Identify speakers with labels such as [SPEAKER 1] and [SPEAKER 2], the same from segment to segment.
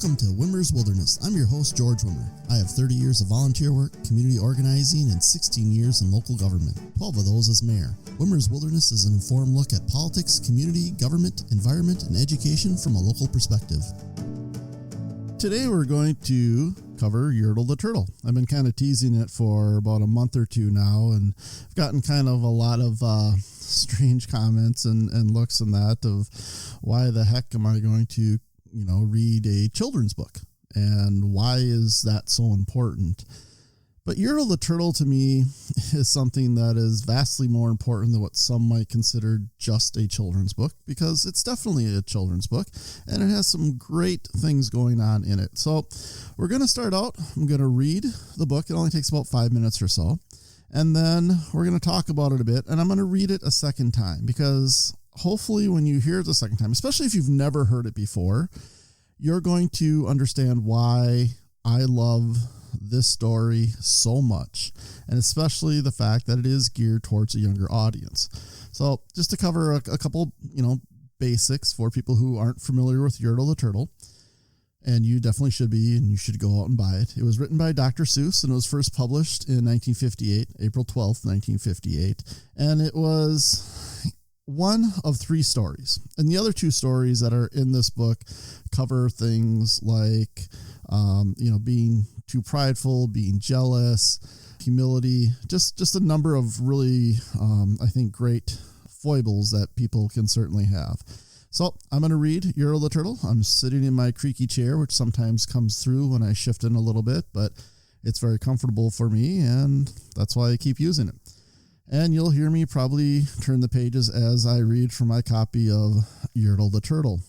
[SPEAKER 1] Welcome to Wimmer's Wilderness. I'm your host, George Wimmer. I have 30 years of volunteer work, community organizing, and 16 years in local government, 12 of those as mayor. Wimmer's Wilderness is an informed look at politics, community, government, environment, and education from a local perspective. Today we're going to cover Yertle the Turtle. I've been kind of teasing it for about a month or two now, and I've gotten kind of a lot of strange comments and looks and that of why the heck am I going to read a children's book, and why is that so important? But Yertle the Turtle to me is something that is vastly more important than what some might consider just a children's book, because it's definitely a children's book and it has some great things going on in it. So we're going to start out. I'm going to read the book. It only takes about 5 minutes or so. And then we're going to talk about it a bit, and I'm going to read it a second time, because hopefully when you hear it the second time, especially if you've never heard it before, you're going to understand why I love this story so much, and especially the fact that it is geared towards a younger audience. So just to cover a couple, basics for people who aren't familiar with Yertle the Turtle, and you definitely should be, and you should go out and buy it. It was written by Dr. Seuss, and it was first published in 1958, April 12th, 1958, and it was one of three stories. And the other two stories that are in this book cover things like, being too prideful, being jealous, humility, just a number of really, I think, great foibles that people can certainly have. So I'm going to read Yertle the Turtle. I'm sitting in my creaky chair, which sometimes comes through when I shift in a little bit, but it's very comfortable for me, and that's why I keep using it. And you'll hear me probably turn the pages as I read from my copy of Yertle the Turtle.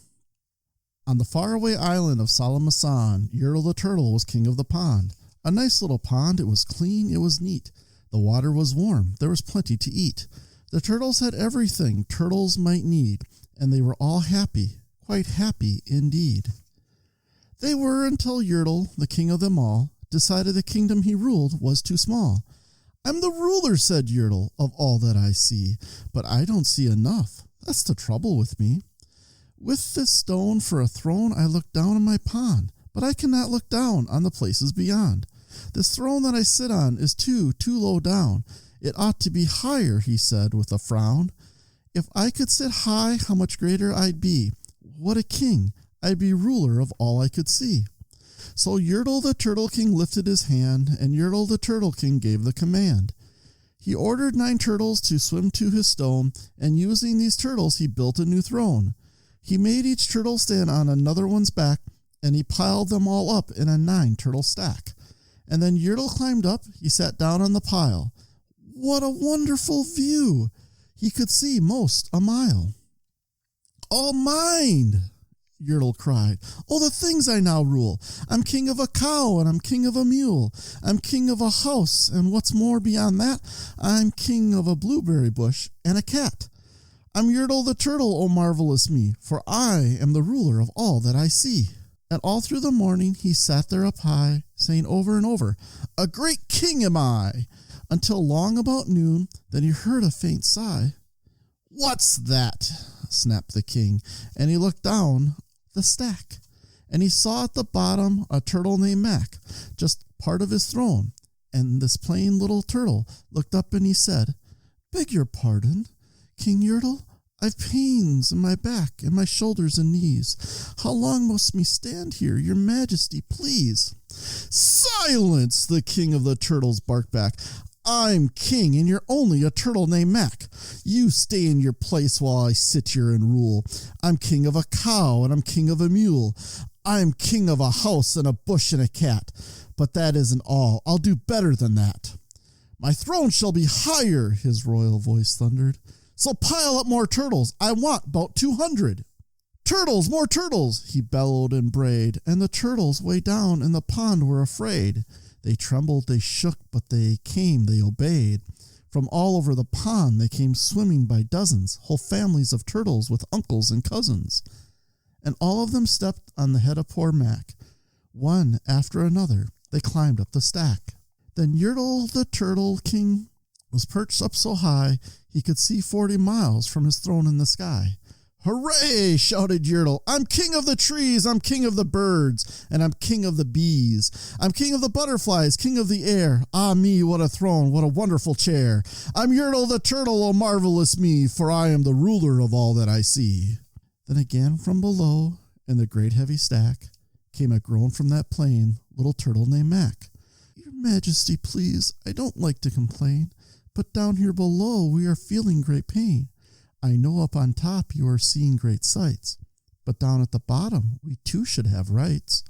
[SPEAKER 1] On the faraway island of Salamasan, Yertle the Turtle was king of the pond. A nice little pond. It was clean. It was neat. The water was warm. There was plenty to eat. The turtles had everything turtles might need, and they were all happy, quite happy indeed. They were until Yertle, the king of them all, decided the kingdom he ruled was too small. I'm the ruler, said Yertle, of all that I see, but I don't see enough. That's the trouble with me. With this stone for a throne, I look down on my pond, but I cannot look down on the places beyond. This throne that I sit on is too low down. It ought to be higher, he said with a frown. If I could sit high, how much greater I'd be. What a king! I'd be ruler of all I could see. So Yertle the Turtle King lifted his hand, and Yertle the Turtle King gave the command. He ordered 9 turtles to swim to his stone, and using these turtles he built a new throne. He made each turtle stand on another one's back, and he piled them all up in a 9-turtle stack. And then Yertle climbed up, he sat down on the pile. What a wonderful view! He could see most a mile. All mine! Yertle cried. Oh, the things I now rule. I'm king of a cow, and I'm king of a mule. I'm king of a house, and what's more beyond that, I'm king of a blueberry bush and a cat. I'm Yertle the Turtle, O marvelous me, for I am the ruler of all that I see. And all through the morning he sat there up high, saying over and over, a great king am I, until long about noon, then he heard a faint sigh. What's that? Snapped the king, and he looked down the stack, and he saw at the bottom a turtle named Mack, just part of his throne. And this plain little turtle looked up and he said, beg your pardon, King Yertle, I've pains in my back and my shoulders and knees. How long must me stand here, your majesty, please? Silence, the king of the turtles barked back. I'm king, and you're only a turtle named Mack. You stay in your place while I sit here and rule. I'm king of a cow, and I'm king of a mule. I'm king of a house and a bush and a cat. But that isn't all. I'll do better than that. My throne shall be higher, his royal voice thundered. So pile up more turtles. I want about 200. Turtles, more turtles, he bellowed and brayed, and the turtles way down in the pond were afraid. They trembled, they shook, but they came, they obeyed. From all over the pond they came swimming by dozens, whole families of turtles with uncles and cousins. And all of them stepped on the head of poor Mack. One after another, they climbed up the stack. Then Yertle the Turtle King was perched up so high he could see 40 miles from his throne in the sky. Hooray, shouted Yertle. I'm king of the trees, I'm king of the birds, and I'm king of the bees. I'm king of the butterflies, king of the air. Ah me, what a throne, what a wonderful chair. I'm Yertle the Turtle, oh marvelous me, for I am the ruler of all that I see. Then again from below, in the great heavy stack, came a groan from that plain little turtle named Mack. Your Majesty, please, I don't like to complain, but down here below we are feeling great pain. I know up on top you are seeing great sights, but down at the bottom we too should have rights.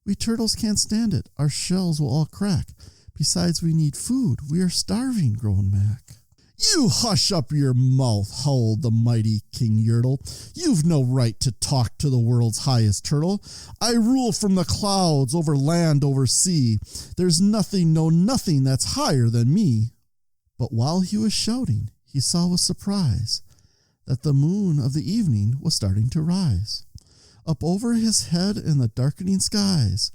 [SPEAKER 1] We turtles can't stand it, our shells will all crack. Besides we need food, we are starving, groaned Mack. You hush up your mouth, howled the mighty King Yertle. You've no right to talk to the world's highest turtle. I rule from the clouds, over land, over sea. There's nothing, no nothing that's higher than me. But while he was shouting, he saw with surprise that the moon of the evening was starting to rise. Up over his head in the darkening skies.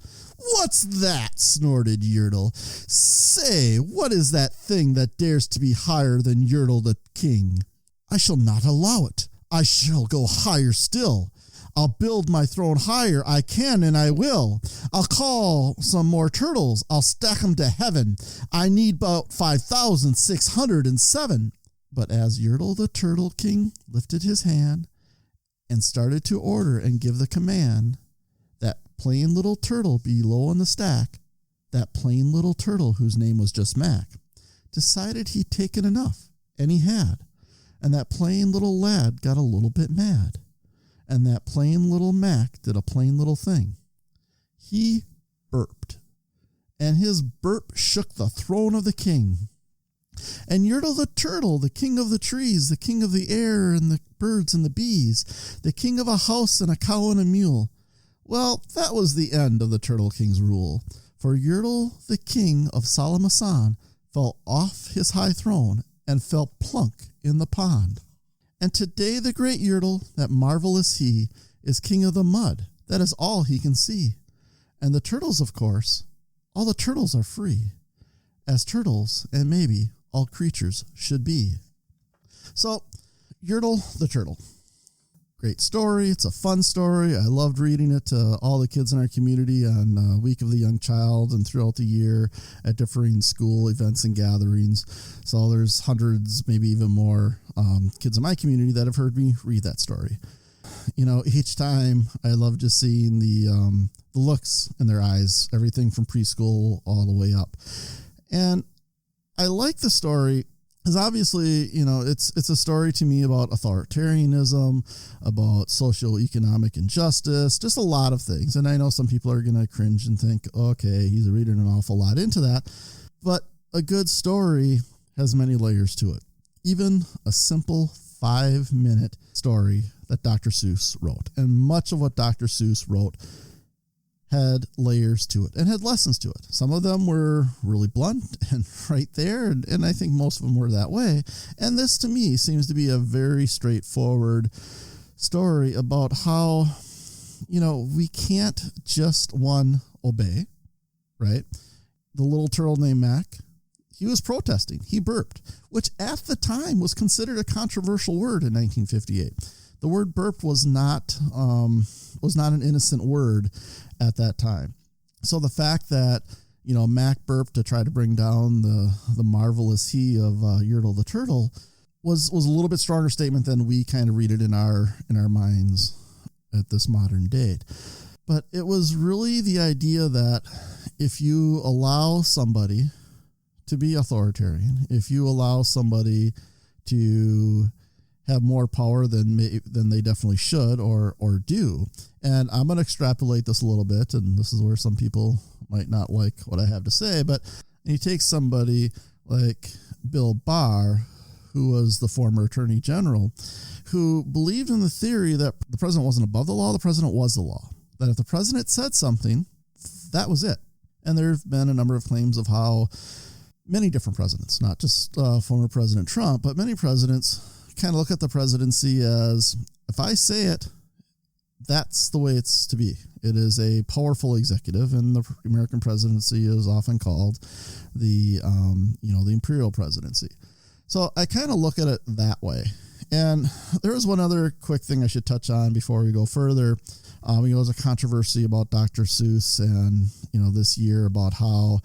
[SPEAKER 1] What's that? Snorted Yertle. Say, what is that thing that dares to be higher than Yertle the king? I shall not allow it. I shall go higher still. I'll build my throne higher. I can and I will. I'll call some more turtles. I'll stack 'em to heaven. I need about 5,607. But as Yertle the Turtle King lifted his hand and started to order and give the command, that plain little turtle below in the stack, that plain little turtle whose name was just Mack, decided he'd taken enough, and he had. And that plain little lad got a little bit mad. And that plain little Mack did a plain little thing. He burped. And his burp shook the throne of the king. And Yertle the Turtle, the king of the trees, the king of the air and the birds and the bees, the king of a house and a cow and a mule. Well, that was the end of the Turtle King's rule. For Yertle, the king of Salamasan, fell off his high throne and fell plunk in the pond. And today the great Yertle, that marvelous he, is king of the mud. That is all he can see. And the turtles, of course, all the turtles are free, as turtles and maybe all creatures should be. So, Yertle the Turtle. Great story. It's a fun story. I loved reading it to all the kids in our community on Week of the Young Child and throughout the year at differing school events and gatherings. So there's hundreds, maybe even more kids in my community that have heard me read that story. You know, each time I love just seeing the looks in their eyes, everything from preschool all the way up. And I like the story because obviously, you know, it's a story to me about authoritarianism, about socioeconomic injustice, just a lot of things. And I know some people are going to cringe and think, okay, he's reading an awful lot into that. But a good story has many layers to it. Even a simple 5-minute story that Dr. Seuss wrote. And much of what Dr. Seuss wrote had layers to it and had lessons to it. Some of them were really blunt and right there, and I think most of them were that way. And this, to me, seems to be a very straightforward story about how, you know, we can't just, one, obey, right? The little turtle named Mack, he was protesting. He burped, which at the time was considered a controversial word in 1958. The word burp was not an innocent word at that time. So the fact that, you know, Mack burped to try to bring down the marvelous he of Yertle the Turtle was a little bit stronger statement than we kind of read it in our minds at this modern date. But it was really the idea that if you allow somebody to be authoritarian, if you allow somebody to have more power than they definitely should or do. And I'm going to extrapolate this a little bit, and this is where some people might not like what I have to say, but you take somebody like Bill Barr, who was the former Attorney General, who believed in the theory that the president wasn't above the law, the president was the law. That if the president said something, that was it. And there have been a number of claims of how many different presidents, not just former President Trump, but many presidents kind of look at the presidency as, if I say it, that's the way it's to be. It is a powerful executive, and the American presidency is often called the imperial presidency. So I kind of look at it that way. And there was one other quick thing I should touch on before we go further. There was a controversy about Dr. Seuss and, this year about how,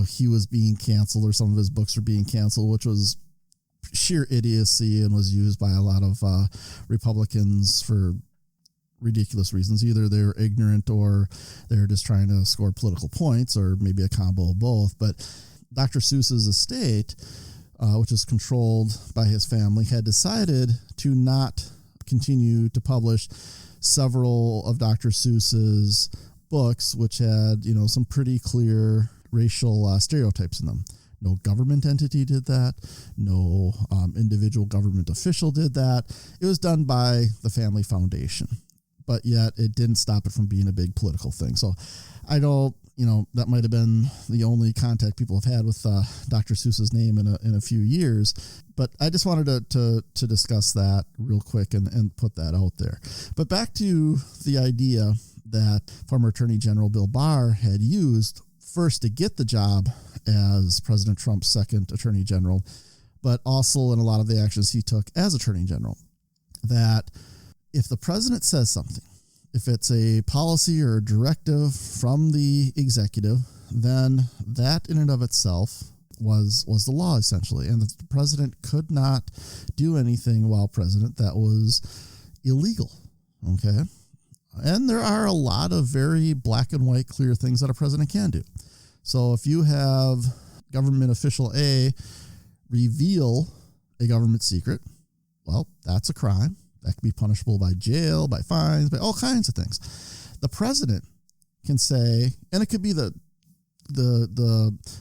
[SPEAKER 1] he was being canceled or some of his books were being canceled, which was sheer idiocy and was used by a lot of Republicans for ridiculous reasons. Either they're ignorant or they're just trying to score political points, or maybe a combo of both. But Dr. Seuss's estate, which is controlled by his family, had decided to not continue to publish several of Dr. Seuss's books, which had, some pretty clear racial stereotypes in them. No government entity did that. No individual government official did that. It was done by the family foundation, but yet it didn't stop it from being a big political thing. So I don't, that might have been the only contact people have had with Dr. Seuss's name in a few years. But I just wanted to discuss that real quick and put that out there. But back to the idea that former Attorney General Bill Barr had used first to get the job as President Trump's second Attorney General, but also in a lot of the actions he took as Attorney General, that if the president says something, if it's a policy or a directive from the executive, then that in and of itself was the law, essentially. And the president could not do anything while president that was illegal. Okay? And there are a lot of very black and white, clear things that a president can do. So if you have government official A reveal a government secret, well, that's a crime. That can be punishable by jail, by fines, by all kinds of things. The president can say, and it could be the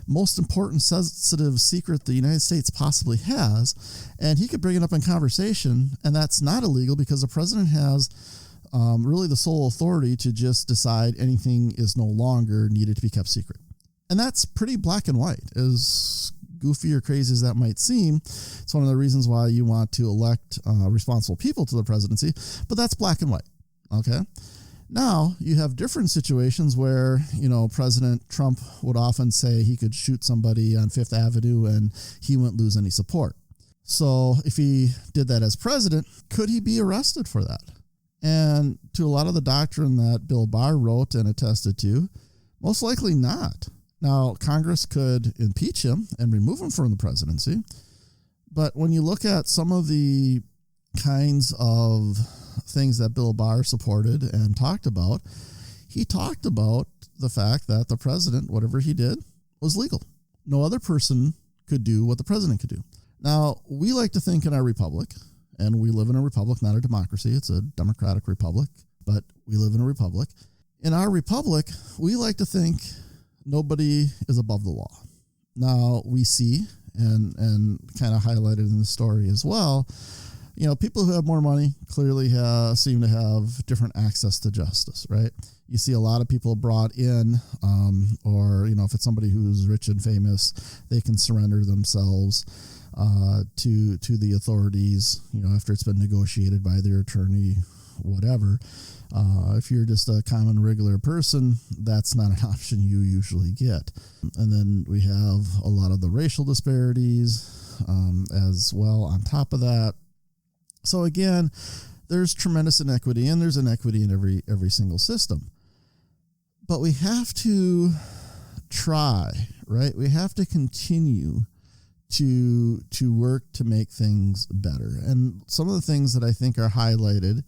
[SPEAKER 1] most important sensitive secret the United States possibly has, and he could bring it up in conversation, and that's not illegal because the president has really the sole authority to just decide anything is no longer needed to be kept secret. And that's pretty black and white. As goofy or crazy as that might seem, it's one of the reasons why you want to elect responsible people to the presidency, but that's black and white, okay? Now, you have different situations where, President Trump would often say he could shoot somebody on Fifth Avenue and he wouldn't lose any support. So if he did that as president, could he be arrested for that? And to a lot of the doctrine that Bill Barr wrote and attested to, most likely not. Now, Congress could impeach him and remove him from the presidency, but when you look at some of the kinds of things that Bill Barr supported and talked about, he talked about the fact that the president, whatever he did, was legal. No other person could do what the president could do. Now, we like to think in our republic, and we live in a republic, not a democracy. It's a democratic republic, but we live in a republic. In our republic, we like to think nobody is above the law. Now, we see, and kind of highlighted in the story as well, people who have more money clearly seem to have different access to justice, right? You see a lot of people brought in, or, if it's somebody who's rich and famous, they can surrender themselves to the authorities, after it's been negotiated by their attorney, whatever. If you're just a common regular person, that's not an option you usually get. And then we have a lot of the racial disparities as well on top of that. So again, there's tremendous inequity, and there's inequity in every single system. But we have to try, right? We have to continue to work to make things better. And some of the things that I think are highlighted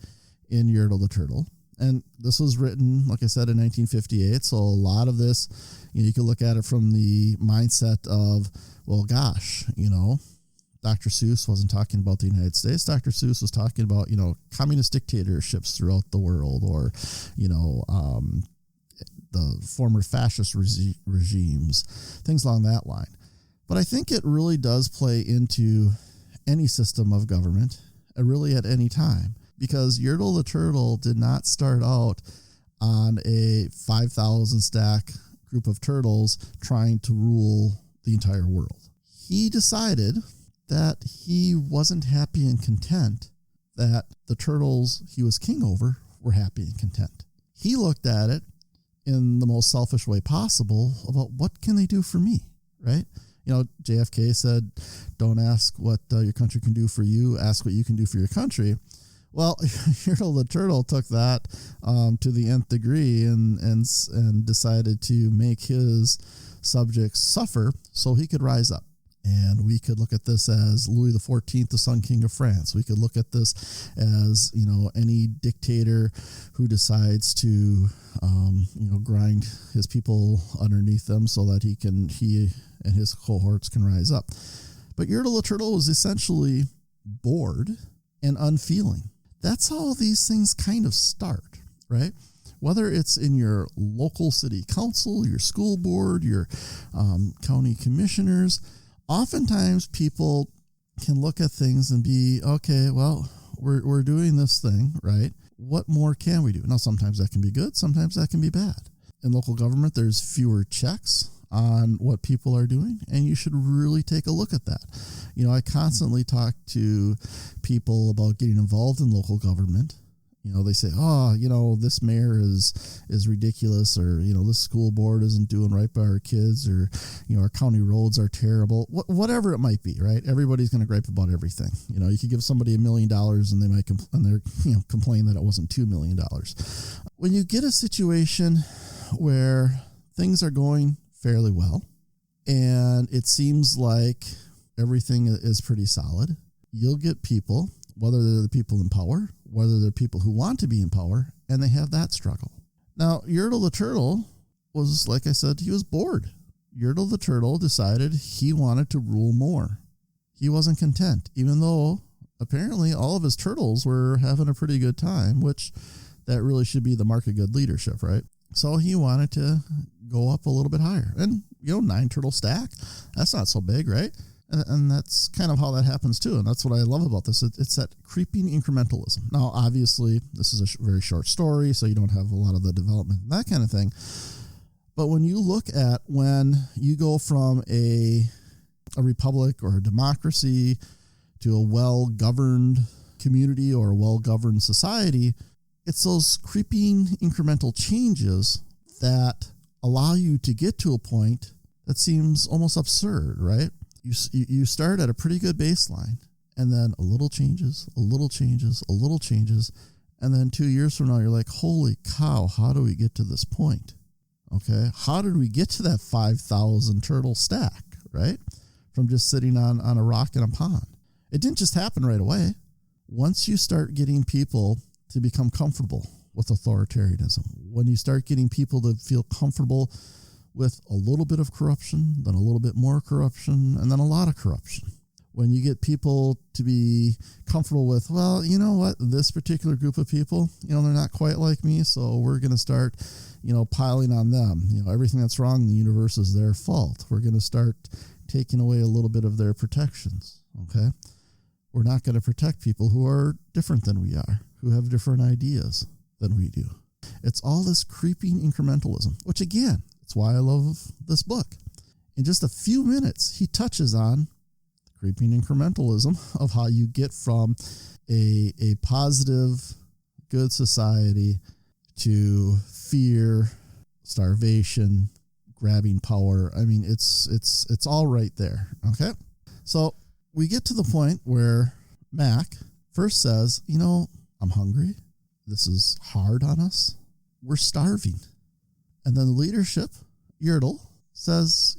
[SPEAKER 1] in Yertle the Turtle, and this was written, like I said, in 1958, so a lot of this, you can look at it from the mindset of, well, gosh, Dr. Seuss wasn't talking about the United States. Dr. Seuss was talking about, communist dictatorships throughout the world, or, the former fascist regimes, things along that line. But I think it really does play into any system of government, really at any time, because Yertle the Turtle did not start out on a 5,000 stack group of turtles trying to rule the entire world. He decided that he wasn't happy and content that the turtles he was king over were happy and content. He looked at it in the most selfish way possible about what can they do for me, right? JFK said, don't ask what your country can do for you, ask what you can do for your country. Well, Yertle the Turtle took that to the nth degree and decided to make his subjects suffer so he could rise up. And we could look at this as Louis XIV, the Sun King of France. We could look at this as, any dictator who decides to, grind his people underneath them so that he and his cohorts can rise up. But Yertle the Turtle was essentially bored and unfeeling. That's how these things kind of start, right? Whether it's in your local city council, your school board, your county commissioners, oftentimes people can look at things and be, okay, well, we're doing this thing, right? What more can we do? Now, sometimes that can be good. Sometimes that can be bad. In local government, there's fewer checks on what people are doing, and you should really take a look at that. I constantly talk to people about getting involved in local government. They say, this mayor is ridiculous, or, this school board isn't doing right by our kids, or, our county roads are terrible, whatever it might be, right? Everybody's going to gripe about everything. You could give somebody $1 million and they might complain that it wasn't $2 million. When you get a situation where things are going fairly well and it seems like everything is pretty solid, you'll get people, whether they're the people in power, whether they're people who want to be in power, and they have that struggle. Now, Yertle the Turtle was, like I said, he was bored. Yertle the Turtle decided he wanted to rule more. He wasn't content, even though apparently all of his turtles were having a pretty good time, which that really should be the mark of good leadership, right? So he wanted to go up a little bit higher. And, 9 turtle stack, that's not so big, right? And that's kind of how that happens too. And that's what I love about this. It's that creeping incrementalism. Now, obviously, this is a very short story, so you don't have a lot of the development and that kind of thing. But when you look at when you go from a republic or a democracy to a well-governed community or a well-governed society, it's those creeping incremental changes that allow you to get to a point that seems almost absurd, right? You start at a pretty good baseline, and then a little changes, a little changes, a little changes, and then 2 years from now, you're like, holy cow, how do we get to this point? Okay, how did we get to that 5,000 turtle stack, right? From just sitting on a rock in a pond. It didn't just happen right away. Once you start getting people to become comfortable with authoritarianism, when you start getting people to feel comfortable with a little bit of corruption, then a little bit more corruption, and then a lot of corruption. When you get people to be comfortable with, well, you know what, this particular group of people, they're not quite like me, so we're going to start, piling on them. Everything that's wrong in the universe is their fault. We're going to start taking away a little bit of their protections, okay? We're not going to protect people who are different than we are, who have different ideas than we do. It's all this creeping incrementalism, which again, it's why I love this book. In just a few minutes, he touches on the creeping incrementalism of how you get from a positive, good society to fear, starvation, grabbing power. I mean, it's all right there. Okay. So we get to the point where Mack first says, I'm hungry. This is hard on us. We're starving. And then the leadership, Yertle, says,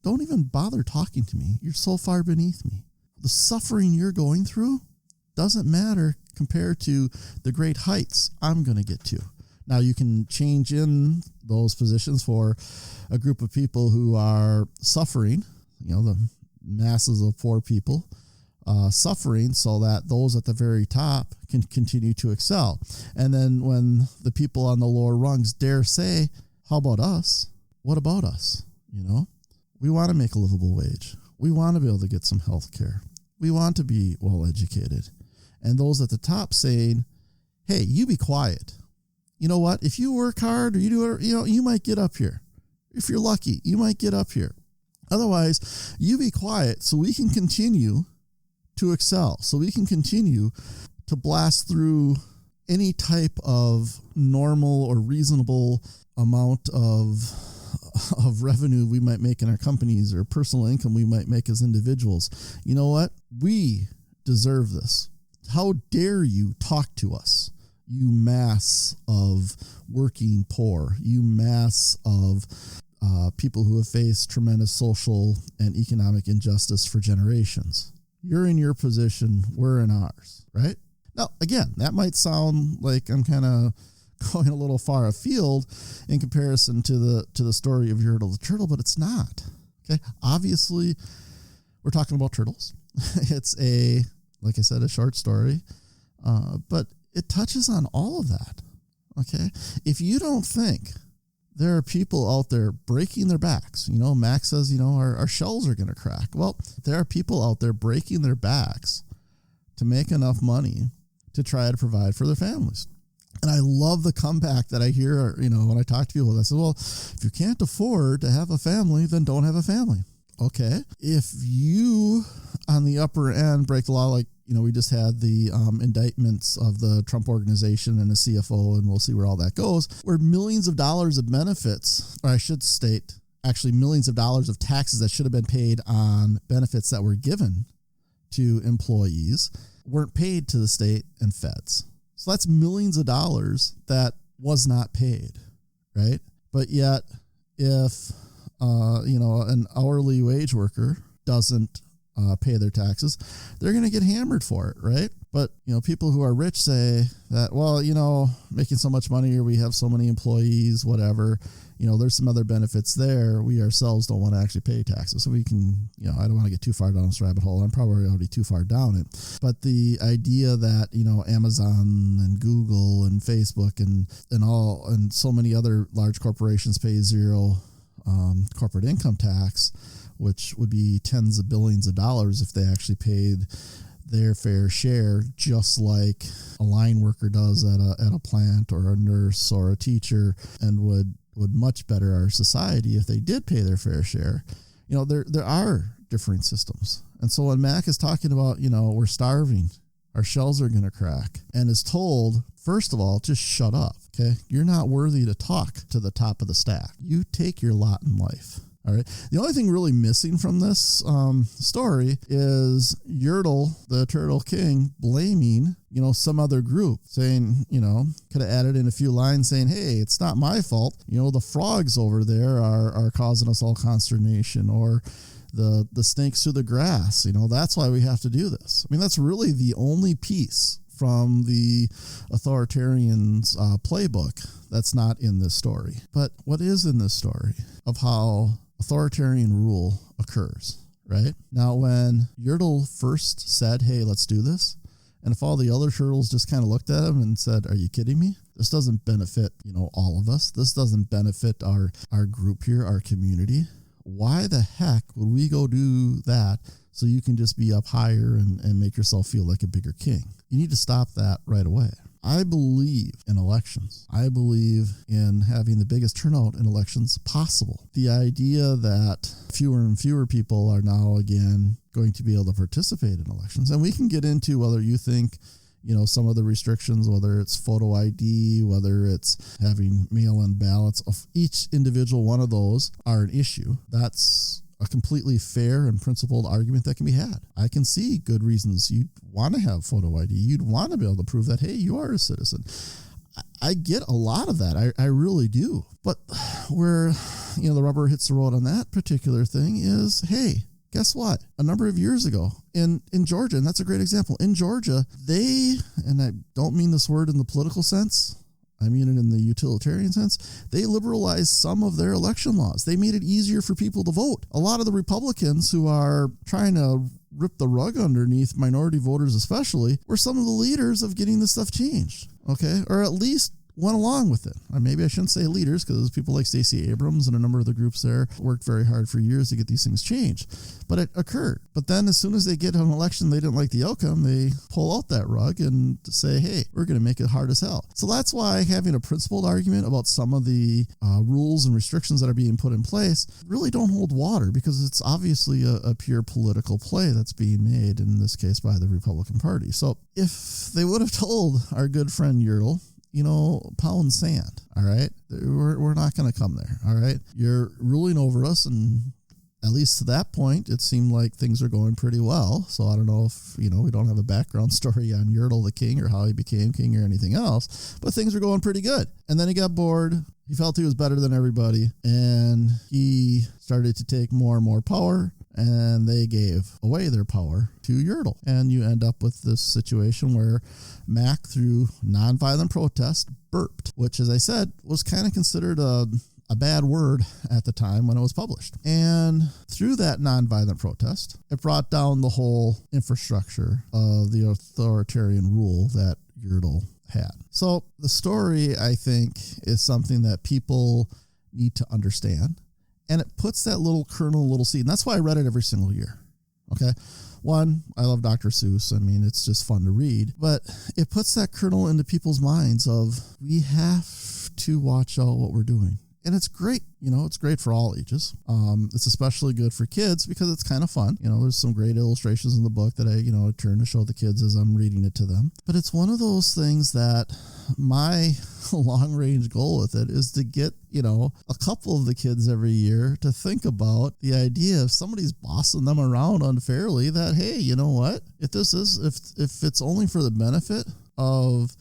[SPEAKER 1] don't even bother talking to me. You're so far beneath me. The suffering you're going through doesn't matter compared to the great heights I'm going to get to. Now, you can change in those positions for a group of people who are suffering, the masses of poor people, suffering so that those at the very top can continue to excel. And then when the people on the lower rungs dare say, how about us? What about us? We want to make a livable wage. We want to be able to get some health care. We want to be well educated. And those at the top saying, hey, you be quiet. You know what? If you work hard or you do it, you might get up here. If you're lucky, you might get up here. Otherwise, you be quiet so we can continue to excel, so we can continue to blast through any type of normal or reasonable amount of of revenue we might make in our companies or personal income we might make as individuals. You know what? We deserve this. How dare you talk to us? You mass of working poor, you mass of people who have faced tremendous social and economic injustice for generations. You're in your position, we're in ours, right? Now, again, that might sound like I'm kind of going a little far afield in comparison to the story of Yertle the Turtle, but it's not. Okay, obviously, we're talking about turtles. It's like I said, a short story, but it touches on all of that. Okay, if you don't think there are people out there breaking their backs, Mack says, our shells are going to crack. Well, there are people out there breaking their backs to make enough money to try to provide for their families. And I love the comeback that I hear, when I talk to people. I say, well, if you can't afford to have a family, then don't have a family. Okay. If you, on the upper end, break the law, like, we just had the indictments of the Trump organization and the CFO, and we'll see where all that goes, where millions of dollars of benefits, or I should state, actually millions of dollars of taxes that should have been paid on benefits that were given to employees weren't paid to the state and feds. So that's millions of dollars that was not paid, right? But yet, if, an hourly wage worker doesn't pay their taxes, they're going to get hammered for it, right? But, people who are rich say that, well, making so much money or we have so many employees, whatever, there's some other benefits there. We ourselves don't want to actually pay taxes. So we can, I don't want to get too far down this rabbit hole. I'm probably already too far down it. But the idea that, Amazon and Google and Facebook and so many other large corporations pay zero corporate income tax, which would be tens of billions of dollars if they actually paid their fair share, just like a line worker does at a plant, or a nurse or a teacher, and would much better our society if they did pay their fair share. There are different systems. And so when Mack is talking about, we're starving, our shells are going to crack, and is told, first of all, just shut up, okay? You're not worthy to talk to the top of the stack. You take your lot in life. All right. The only thing really missing from this story is Yertle, the Turtle King, blaming, some other group, saying, could have added in a few lines saying, hey, it's not my fault. The frogs over there are causing us all consternation, or the snakes through the grass. That's why we have to do this. I mean, that's really the only piece from the authoritarian's playbook that's not in this story. But what is in this story of how authoritarian rule occurs, right? Now, when Yertle first said, hey, let's do this, and if all the other turtles just kind of looked at him and said, are you kidding me? This doesn't benefit, all of us. This doesn't benefit our group here, our community. Why the heck would we go do that so you can just be up higher and make yourself feel like a bigger king? You need to stop that right away. I believe in elections. I believe in having the biggest turnout in elections possible. The idea that fewer and fewer people are now again going to be able to participate in elections. And we can get into whether you think, some of the restrictions, whether it's photo ID, whether it's having mail-in ballots, of each individual one of those are an issue. That's a completely fair and principled argument that can be had. I can see good reasons you'd want to have photo ID. You'd want to be able to prove that, hey, you are a citizen. I get a lot of that. I really do. But where, the rubber hits the road on that particular thing is, hey, guess what? A number of years ago in Georgia, and that's a great example, in Georgia, and I don't mean this word in the political sense, I mean it in the utilitarian sense, they liberalized some of their election laws. They made it easier for people to vote. A lot of the Republicans who are trying to rip the rug underneath minority voters especially were some of the leaders of getting this stuff changed, okay? Or at least went along with it. Or maybe I shouldn't say leaders, because people like Stacey Abrams and a number of the groups there worked very hard for years to get these things changed. But it occurred. But then as soon as they get an election, they didn't like the outcome, they pull out that rug and say, hey, we're going to make it hard as hell. So that's why having a principled argument about some of the rules and restrictions that are being put in place really don't hold water, because it's obviously a pure political play that's being made, in this case by the Republican Party. So if they would have told our good friend Yertle, pound sand, all right? We're not going to come there, all right? You're ruling over us, and at least to that point, it seemed like things are going pretty well. So I don't know if, we don't have a background story on Yertle the king or how he became king or anything else, but things were going pretty good. And then he got bored. He felt he was better than everybody, and he started to take more and more power, and they gave away their power to Yertle. And you end up with this situation where Mack, through nonviolent protest, burped, which, as I said, was kind of considered a bad word at the time when it was published. And through that nonviolent protest, it brought down the whole infrastructure of the authoritarian rule that Yertle had. So the story, I think, is something that people need to understand. And it puts that little kernel, little seed. And that's why I read it every single year. Okay. One, I love Dr. Seuss. I mean, it's just fun to read. But it puts that kernel into people's minds of, we have to watch out what we're doing. And it's great. It's great for all ages. It's especially good for kids because it's kind of fun. There's some great illustrations in the book that I turn to show the kids as I'm reading it to them. But it's one of those things that my long range goal with it is to get, a couple of the kids every year to think about the idea if somebody's bossing them around unfairly, that, hey, you know what? If it's only for the benefit of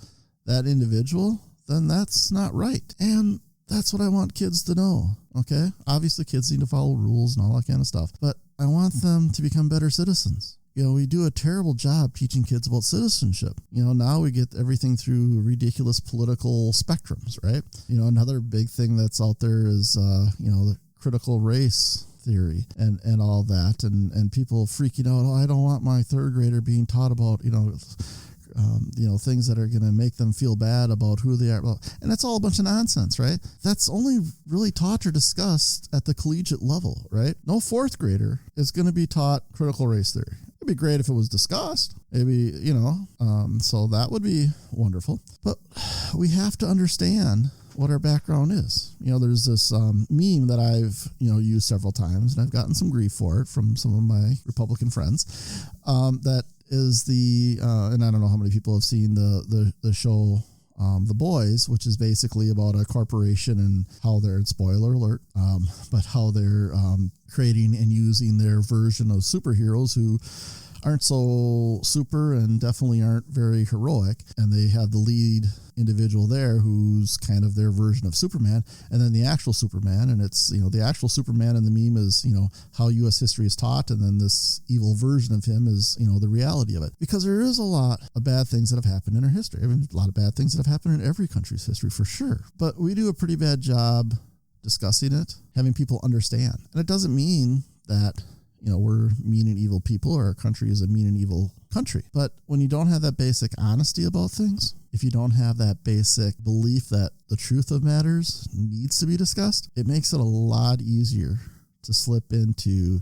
[SPEAKER 1] that individual, then that's not right. And that's what I want kids to know, okay? Obviously, kids need to follow rules and all that kind of stuff, but I want them to become better citizens. We do a terrible job teaching kids about citizenship. Now we get everything through ridiculous political spectrums, right? Another big thing that's out there is, the critical race theory and all that, and people freaking out, I don't want my third grader being taught about, things that are going to make them feel bad about who they are. And that's all a bunch of nonsense, right? That's only really taught or discussed at the collegiate level, right? No fourth grader is going to be taught critical race theory. It'd be great if it was discussed. Maybe, so that would be wonderful. But we have to understand what our background is. There's this meme that I've, used several times, and I've gotten some grief for it from some of my Republican friends, that is and I don't know how many people have seen the show The Boys, which is basically about a corporation and how they're, spoiler alert, but how they're creating and using their version of superheroes who aren't so super and definitely aren't very heroic. And they have the lead individual there who's kind of their version of Superman, and then the actual Superman. And it's, the actual Superman in the meme is, how U.S. history is taught. And then this evil version of him is, the reality of it. Because there is a lot of bad things that have happened in our history. I mean, a lot of bad things that have happened in every country's history for sure. But we do a pretty bad job discussing it, having people understand. And it doesn't mean that, we're mean and evil people or our country is a mean and evil country. But when you don't have that basic honesty about things, if you don't have that basic belief that the truth of matters needs to be discussed, it makes it a lot easier to slip into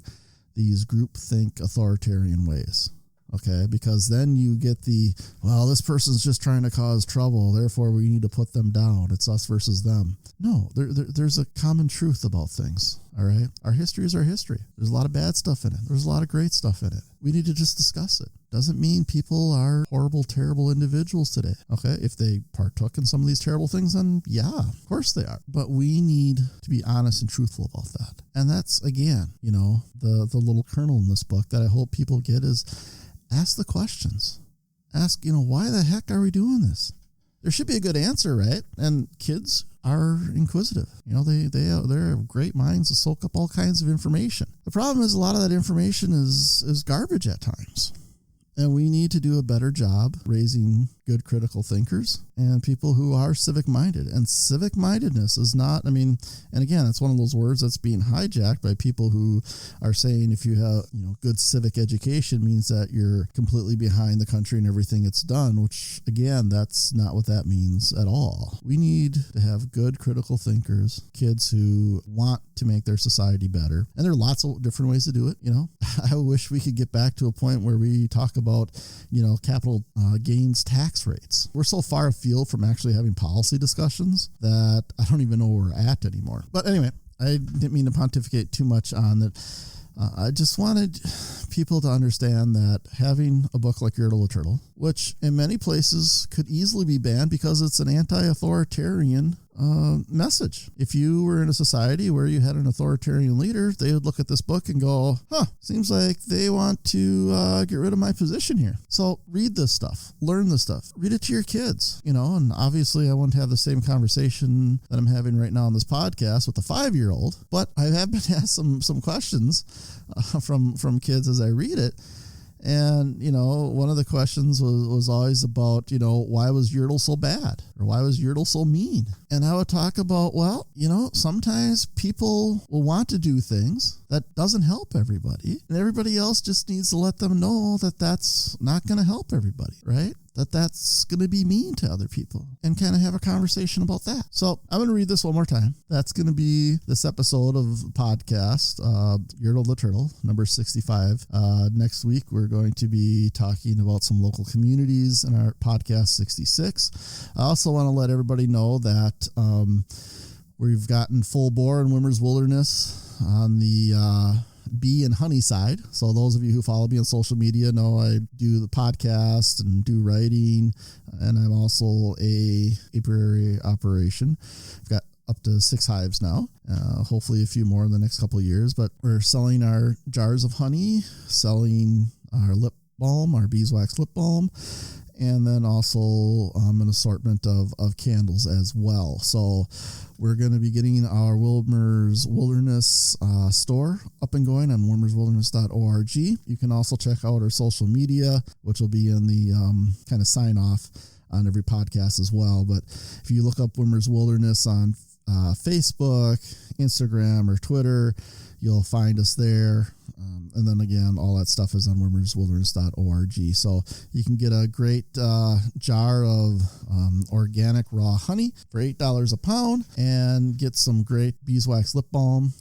[SPEAKER 1] these groupthink authoritarian ways. Okay, because then you get this person's just trying to cause trouble, therefore we need to put them down. It's us versus them. No, there's a common truth about things, all right? Our history is our history. There's a lot of bad stuff in it. There's a lot of great stuff in it. We need to just discuss it. Doesn't mean people are horrible, terrible individuals today, okay? If they partook in some of these terrible things, then yeah, of course they are. But we need to be honest and truthful about that. And that's, again, the little kernel in this book that I hope people get is, ask the questions. Ask, why the heck are we doing this? There should be a good answer, right? And kids are inquisitive. They have great minds to soak up all kinds of information. The problem is a lot of that information is garbage at times. And we need to do a better job raising good critical thinkers and people who are civic-minded. And civic-mindedness is not, and again, it's one of those words that's being hijacked by people who are saying if you have, good civic education means that you're completely behind the country and everything it's done, which, again, that's not what that means at all. We need to have good critical thinkers, kids who want to make their society better. And there are lots of different ways to do it, I wish we could get back to a point where we talk about, capital gains tax rates. We're so far afield from actually having policy discussions that I don't even know where we're at anymore. But anyway, I didn't mean to pontificate too much on it. I just wanted people to understand that having a book like Yertle the Turtle, which in many places could easily be banned because it's an anti-authoritarian message. If you were in a society where you had an authoritarian leader, they would look at this book and go, seems like they want to get rid of my position here. So read this stuff, learn this stuff, read it to your kids, and obviously I wouldn't have the same conversation that I'm having right now on this podcast with a 5-year-old, but I have been asked some questions from kids as I read it. And, one of the questions was always about, why was Yertle so bad? Or why was Yertle so mean? And I would talk about, sometimes people will want to do things that doesn't help everybody. And everybody else just needs to let them know that that's not going to help everybody, right? That's going to be mean to other people, and kind of have a conversation about that. So I'm going to read this one more time. That's going to be this episode of podcast, Yertle the Turtle, number 65. Next week, we're going to be talking about some local communities in our podcast 66. I also want to let everybody know that we've gotten full bore in Wimmers Wilderness on the bee and honey side. So those of you who follow me on social media know I do the podcast and do writing, and I'm also a apiary operation. I've got up to 6 hives now, hopefully a few more in the next couple of years, but we're selling our jars of honey, selling our lip balm, our beeswax lip balm, and then also an assortment of candles as well. So we're going to be getting our Wimmers Wilderness store up and going on wimmerswilderness.org. You can also check out our social media, which will be in the kind of sign off on every podcast as well. But if you look up Wimmers Wilderness on Facebook, Instagram, or Twitter, you'll find us there. And then again, all that stuff is on wimmerswilderness.org. So you can get a great jar of organic raw honey for $8 a pound, and get some great beeswax lip balm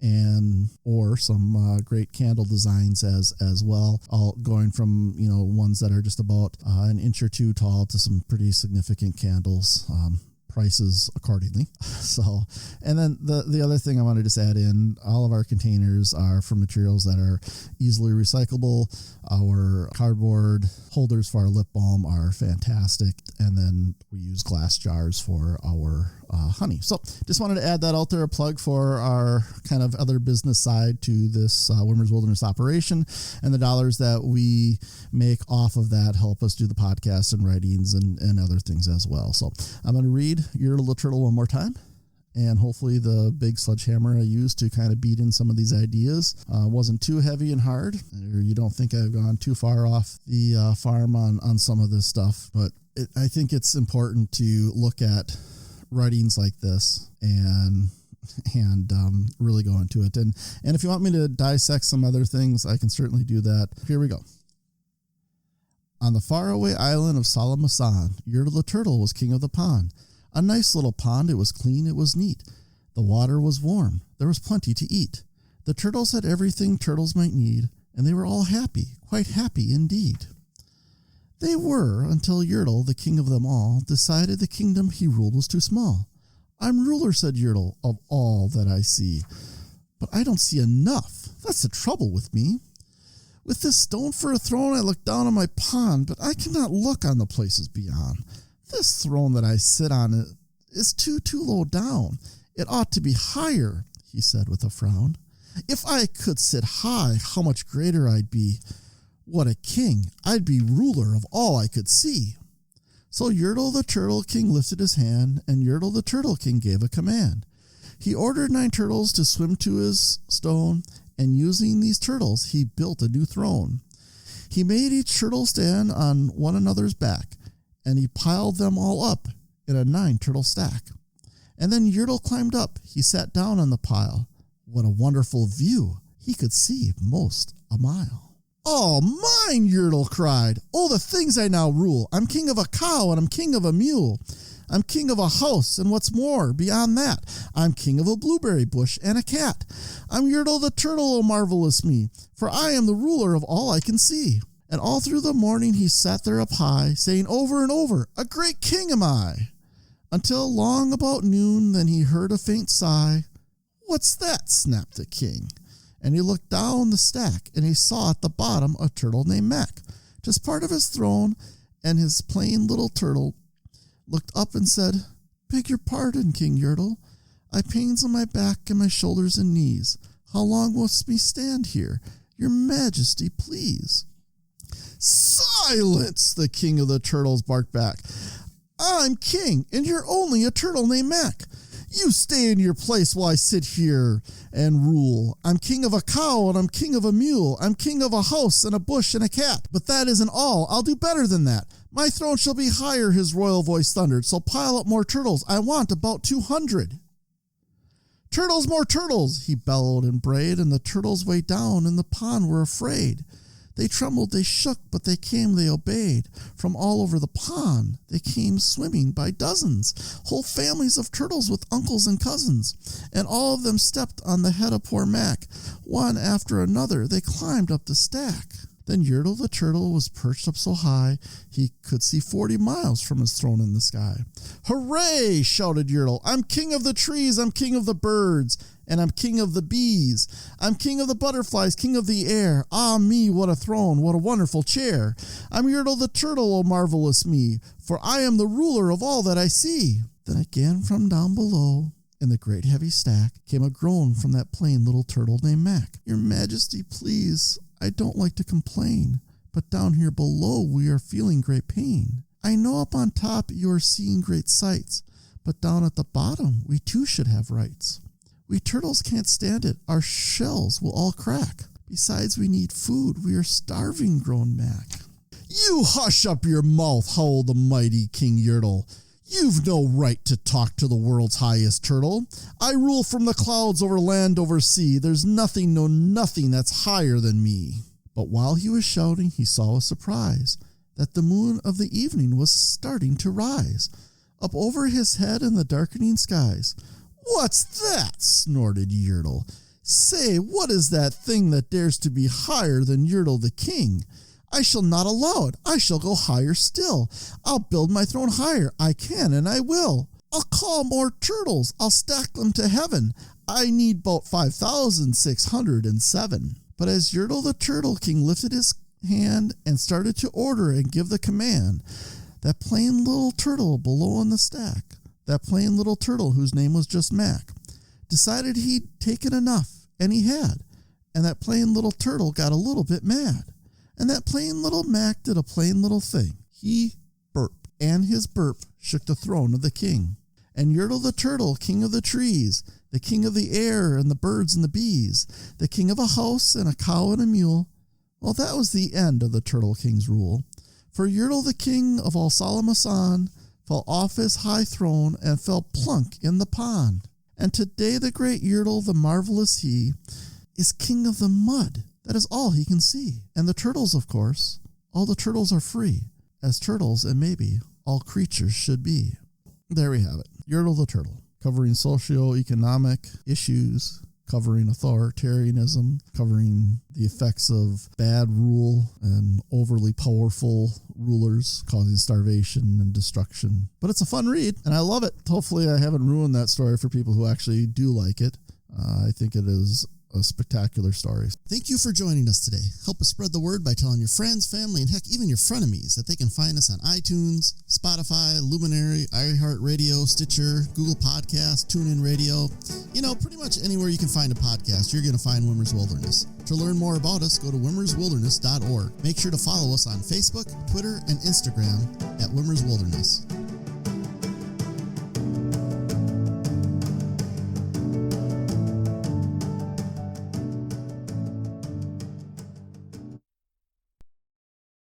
[SPEAKER 1] or some great candle designs as well. All going from ones that are just about an inch or two tall to some pretty significant candles. Prices accordingly. So, and then the other thing I want to just add in, all of our containers are from materials that are easily recyclable. Our cardboard holders for our lip balm are fantastic. And then we use glass jars for our honey. So just wanted to add that out there, a plug for our kind of other business side to this Wimmers Wilderness operation, and the dollars that we make off of that help us do the podcast and writings and other things as well. So I'm going to read Yertle the Turtle one more time, and hopefully the big sledgehammer I used to kind of beat in some of these ideas wasn't too heavy and hard, or you don't think I've gone too far off the farm on some of this stuff. But I think it's important to look at writings like this and really go into it. And if you want me to dissect some other things, I can certainly do that. Here we go. On the faraway island of Salamasan, Yertle the Turtle was king of the pond. A nice little pond. It was clean. It was neat. The water was warm. There was plenty to eat. The turtles had everything turtles might need, and they were all happy, quite happy indeed. They were, until Yertle, the king of them all, decided the kingdom he ruled was too small. I'm ruler, said Yertle, of all that I see. But I don't see enough. That's the trouble with me. With this stone for a throne, I look down on my pond, but I cannot look on the places beyond. This throne that I sit on is too low down. It ought to be higher, he said with a frown. If I could sit high, how much greater I'd be. What a king! I'd be ruler of all I could see. So Yertle the Turtle King lifted his hand, and Yertle the Turtle King gave a command. He ordered 9 turtles to swim to his stone, and using these turtles, he built a new throne. He made each turtle stand on one another's back, and he piled them all up in a 9-turtle stack. And then Yertle climbed up. He sat down on the pile. What a wonderful view! He could see most a mile. Oh, mine, Yertle cried. Oh, the things I now rule. I'm king of a cow, and I'm king of a mule. I'm king of a house, and what's more, beyond that, I'm king of a blueberry bush and a cat. I'm Yertle the Turtle, oh marvelous me, for I am the ruler of all I can see. And all through the morning he sat there up high, saying over and over, a great king am I. Until long about noon, then he heard a faint sigh. What's that? Snapped the king. And he looked down the stack, and he saw at the bottom a turtle named Mack, just part of his throne, And his plain little turtle looked up and said, "Beg your pardon, King Yertle. I pains on my back and my shoulders and knees. How long must me stand here? Your Majesty, please." "Silence!" the King of the Turtles barked back. "I'm king, and you're only a turtle named Mack. You stay in your place while I sit here and rule. I'm king of a cow and I'm king of a mule. I'm king of a house and a bush and a cat. But that isn't all. I'll do better than that. My throne shall be higher," his royal voice thundered. "So pile up more turtles. I want about 200. "Turtles, more turtles," he bellowed and brayed, and the turtles way down in the pond were afraid. They trembled, they shook, but they came, they obeyed. From all over the pond, they came swimming by dozens, whole families of turtles with uncles and cousins, and all of them stepped on the head of poor Mack. One after another, they climbed up the stack. Then Yertle the Turtle was perched up so high he could see 40 miles from his throne in the sky. "Hooray!" shouted Yertle. "I'm king of the trees, I'm king of the birds, and I'm king of the bees. I'm king of the butterflies, king of the air. Ah me, what a throne, what a wonderful chair. I'm Yertle the Turtle, oh marvelous me, for I am the ruler of all that I see." Then again from down below, in the great heavy stack, came a groan from that plain little turtle named Mack. "Your Majesty, please, I don't like to complain, but down here below we are feeling great pain. I know up on top you are seeing great sights, but down at the bottom we too should have rights. We turtles can't stand it, our shells will all crack. Besides we need food, we are starving," groaned Mack. "You hush up your mouth," howled the mighty King Yertle. "You've no right to talk to the world's highest turtle. I rule from the clouds over land over sea. There's nothing, no nothing that's higher than me." But while he was shouting, he saw with surprise that the moon of the evening was starting to rise up over his head in the darkening skies. "What's that?" snorted Yertle. "Say, what is that thing that dares to be higher than Yertle the King? I shall not allow it. I shall go higher still. I'll build my throne higher. I can and I will. I'll call more turtles. I'll stack them to heaven. I need about 5,607. But as Yertle the Turtle King lifted his hand and started to order and give the command, that plain little turtle below in the stack, that plain little turtle whose name was just Mack, decided he'd taken enough, and he had. And that plain little turtle got a little bit mad. And that plain little Mack did a plain little thing. He burped, and his burp shook the throne of the king. And Yertle the Turtle, king of the trees, the king of the air and the birds and the bees, the king of a house and a cow and a mule, well, that was the end of the Turtle King's rule. For Yertle the king of all Salamasan fell off his high throne and fell plunk in the pond. And today the great Yertle, the marvelous he, is king of the mud. That is all he can see. And the turtles, of course, all the turtles are free, as turtles and maybe all creatures should be. There we have it. Yertle the Turtle, covering socio-economic issues, covering authoritarianism, covering the effects of bad rule and overly powerful rulers causing starvation and destruction. But it's a fun read, and I love it. Hopefully I haven't ruined that story for people who actually do like it. I think it is a spectacular story. Thank you for joining us today. Help us spread the word by telling your friends, family, and heck, even your frenemies that they can find us on iTunes, Spotify, Luminary, iHeartRadio, Stitcher, Google Podcasts, TuneIn Radio. You know, pretty much anywhere you can find a podcast, you're going to find Wimmer's Wilderness. To learn more about us, go to wimmerswilderness.org. Make sure to follow us on Facebook, Twitter, and Instagram at Wimmer's Wilderness.